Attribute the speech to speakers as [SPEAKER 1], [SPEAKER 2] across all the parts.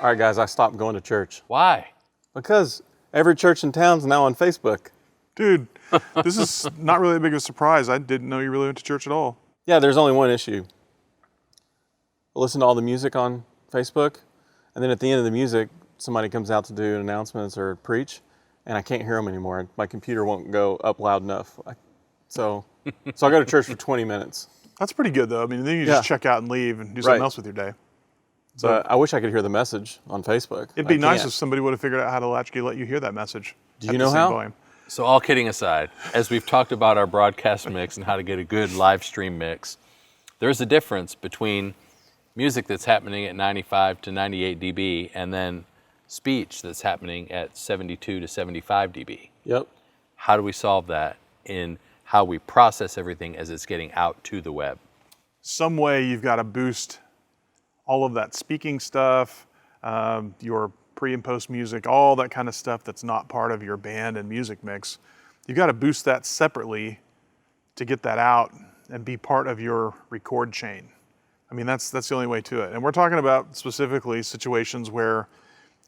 [SPEAKER 1] All right, guys, I stopped going to church.
[SPEAKER 2] Why?
[SPEAKER 1] Because every church in town's now on Facebook.
[SPEAKER 3] Dude, this is not really a big of a surprise. I didn't know you really went to church at all.
[SPEAKER 1] Yeah, there's only one issue. I listen to all the music on Facebook, and then at the end of the music, somebody comes out to do announcements or preach, and I can't hear them anymore. My computer won't go up loud enough. So I go to church for 20 minutes.
[SPEAKER 3] That's pretty good, though. I mean, then you just check out and leave and do something else with your day.
[SPEAKER 1] So I wish I could hear the message on Facebook.
[SPEAKER 3] It'd be nice if somebody would have figured out how to actually let you hear that message.
[SPEAKER 1] Do you know how?
[SPEAKER 3] Volume.
[SPEAKER 2] So all kidding aside, as we've talked about our broadcast mix and how to get a good live stream mix, there's a difference between music that's happening at 95 to 98 dB and then speech that's happening at 72 to 75 dB.
[SPEAKER 1] Yep.
[SPEAKER 2] How do we solve that in how we process everything as it's getting out to the web?
[SPEAKER 3] Some way you've got to boost all of that speaking stuff, your pre and post music, all that kind of stuff that's not part of your band and music mix. You've got to boost that separately to get that out and be part of your record chain. I mean, that's the only way to it. And we're talking about specifically situations where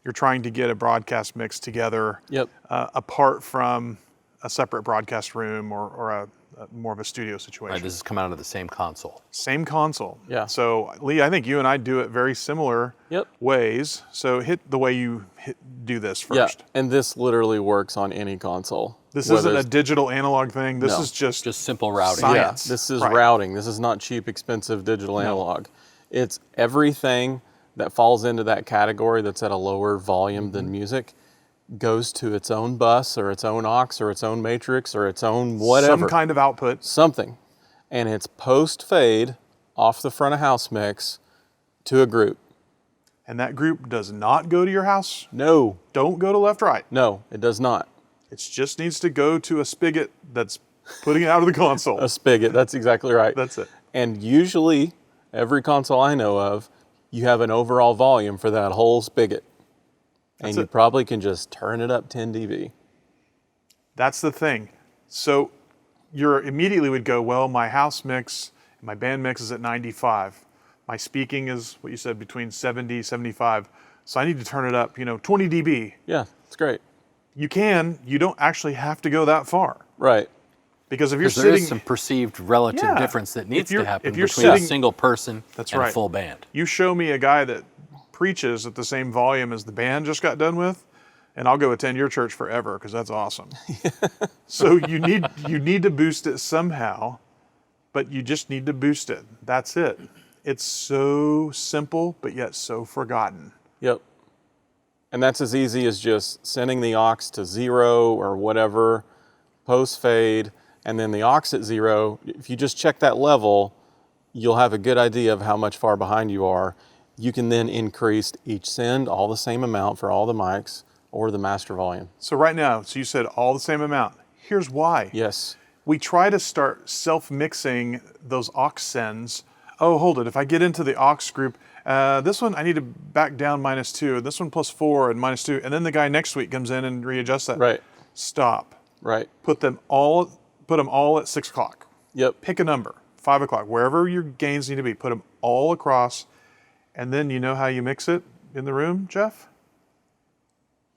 [SPEAKER 3] you're trying to get a broadcast mix together apart from a separate broadcast room or a more of a studio situation.
[SPEAKER 2] Right, this is coming out of the same console.
[SPEAKER 3] Same console.
[SPEAKER 1] Yeah.
[SPEAKER 3] So Lee, I think you and I do it very similar ways. So hit the way you do this first.
[SPEAKER 1] Yeah, and this literally works on any console.
[SPEAKER 3] This isn't a digital analog thing. This is just
[SPEAKER 2] simple routing.
[SPEAKER 3] Science.
[SPEAKER 1] Yeah, this is routing. This is not cheap, expensive digital analog. It's everything that falls into that category that's at a lower volume than music goes to its own bus or its own aux or its own matrix or its own whatever.
[SPEAKER 3] Some kind of output.
[SPEAKER 1] Something. And it's post-fade off the front of house mix to a group.
[SPEAKER 3] And that group does not go to your house?
[SPEAKER 1] No.
[SPEAKER 3] Don't go to left, right.
[SPEAKER 1] No, it does not.
[SPEAKER 3] It just needs to go to a spigot that's putting it out of the console.
[SPEAKER 1] A spigot, that's exactly right.
[SPEAKER 3] That's it.
[SPEAKER 1] And usually, every console I know of, you have an overall volume for that whole spigot. And you probably can just turn it up 10 dB.
[SPEAKER 3] That's the thing. So you immediately would go, well, my house mix, my band mix is at 95. My speaking is, what you said, between 70, 75. So I need to turn it up, 20 dB.
[SPEAKER 1] Yeah, it's great.
[SPEAKER 3] You don't actually have to go that far.
[SPEAKER 1] Right.
[SPEAKER 3] Because if you're
[SPEAKER 2] there
[SPEAKER 3] sitting...
[SPEAKER 2] is some perceived relative difference that needs to happen between
[SPEAKER 3] sitting,
[SPEAKER 2] a single person and a full band.
[SPEAKER 3] You show me a guy that preaches at the same volume as the band just got done with, and I'll go attend your church forever because that's awesome. So you need to boost it somehow, but you just need to boost it. That's it. It's so simple, but yet so forgotten.
[SPEAKER 1] Yep. And that's as easy as just sending the aux to 0 or whatever, post fade, and then the aux at 0. If you just check that level, you'll have a good idea of how much far behind you are. You can then increase each send all the same amount for all the mics or the master volume.
[SPEAKER 3] So right now, you said all the same amount. Here's why.
[SPEAKER 1] Yes.
[SPEAKER 3] We try to start self-mixing those aux sends. Oh, hold it. If I get into the aux group, this one I need to back down -2, and this one +4 and -2, and then the guy next week comes in and readjusts that.
[SPEAKER 1] Right.
[SPEAKER 3] Stop.
[SPEAKER 1] Right.
[SPEAKER 3] Put them all at 6 o'clock.
[SPEAKER 1] Yep.
[SPEAKER 3] Pick a number, 5 o'clock, wherever your gains need to be. Put them all across. And then you know how you mix it in the room, Jeff?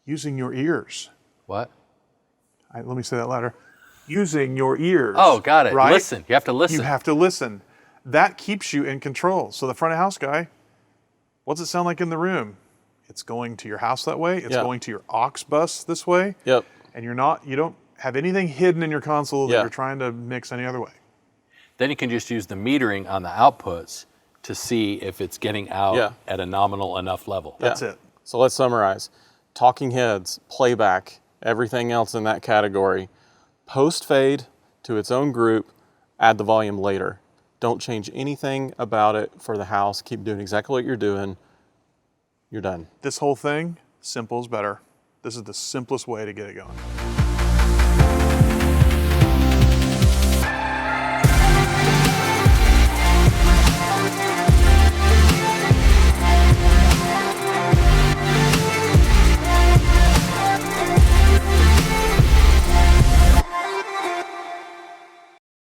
[SPEAKER 3] Using your ears.
[SPEAKER 2] What?
[SPEAKER 3] Let me say that louder. Using your ears.
[SPEAKER 2] Oh, got it.
[SPEAKER 3] Right?
[SPEAKER 2] Listen. You have to listen.
[SPEAKER 3] You have to listen. That keeps you in control. So the front of house guy, what's it sound like in the room? It's going to your house that way. It's going to your aux bus this way.
[SPEAKER 1] Yep.
[SPEAKER 3] And you don't have anything hidden in your console that you're trying to mix any other way.
[SPEAKER 2] Then you can just use the metering on the outputs to see if it's getting out at a nominal enough level.
[SPEAKER 3] That's it.
[SPEAKER 1] So let's summarize. Talking heads, playback, everything else in that category. Post fade to its own group, add the volume later. Don't change anything about it for the house. Keep doing exactly what you're doing. You're done.
[SPEAKER 3] This whole thing, simple is better. This is the simplest way to get it going.